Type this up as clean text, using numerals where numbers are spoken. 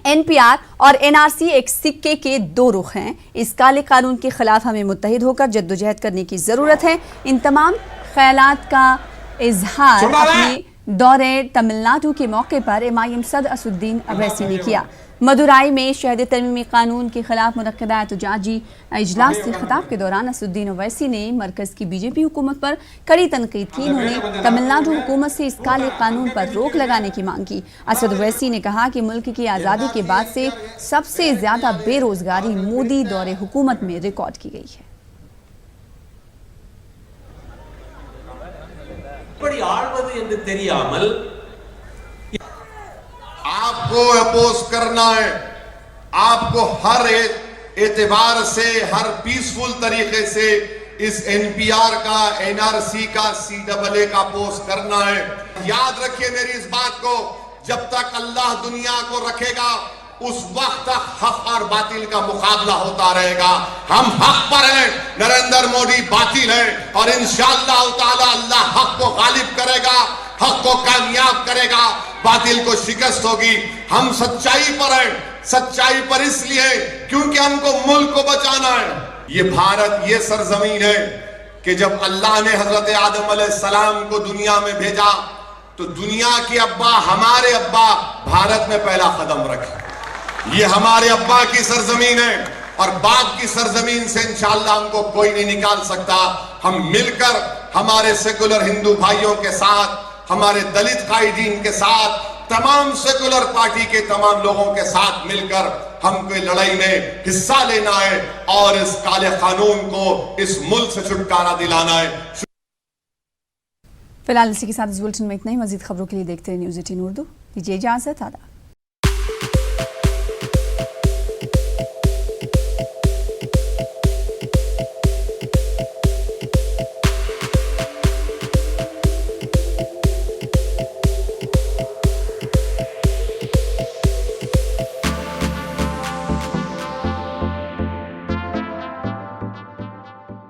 NPR और NRC एक सिक्के के दो रुख हैं। इस काले कानून के खिलाफ हमें मुत्तहिद होकर जद्दोजहद करने की जरूरत है। इन तमाम ख्यालात का इजहार अपने दौरे तमिलनाडु के मौके पर MIM सदर असदुद्दीन अवैसी ने किया। मदुराई में शहद तरमीमी कानून के खिलाफ मुनक्किदा एहतजाजी इजलास से खिताब के दौरान असदुद्दीन अवैसी ने मरकज की BJP हुकूमत पर कड़ी तनकीद की। उन्होंने तमिलनाडु हुकूमत से इस काले कानून पर रोक लगाने की मांग की। असद अवैसी ने कहा कि मुल्क की आज़ादी के बाद से सबसे ज्यादा बेरोजगारी मोदी दौरे हुकूमत में रिकॉर्ड की गई है। आपको अपोज करना है, आपको हर एतबार से, हर पीसफुल तरीके से इस NPR का, NRC का, CAA का अपोज करना है। याद रखिए मेरी इस बात को, जब तक अल्लाह दुनिया को रखेगा उस वक्त तक हक और बातिल का मुकाबला होता रहेगा। हम हक पर हैं, नरेंद्र मोदी बातिल है और इंशाअल्लाह ताला अल्लाह हक को गालिब करेगा, हक को कामयाब करेगा, बातिल को शिकस्त होगी। हम सच्चाई पर हैं, सच्चाई पर इसलिए क्योंकि हमको मुल्क को बचाना है। ये भारत, ये सरजमीन है कि जब अल्लाह ने हजरत आदम अलैहिस्सलाम को दुनिया में भेजा तो दुनिया के अब्बा, हमारे अब्बा भारत में पहला कदम रखे। ये हमारे अब्बा की सरजमीन है और बाप की सरजमीन से इंशाअल्लाह हमको कोई नहीं निकाल सकता। हम मिलकर हमारे सेकुलर हिंदू भाइयों के साथ, हमारे दलित कायदीन के साथ, तमाम सेकुलर पार्टी के तमाम लोगों के साथ मिलकर हमको लड़ाई में हिस्सा लेना है और इस काले कानून को इस मुल्क से छुटकारा दिलाना है। फिलहाल इसी के साथ इस बुलेटिन में इतना ही। मजीद खबरों के लिए देखते रहिए News 18 उर्दू। दीजिए इजाजत। आदाब।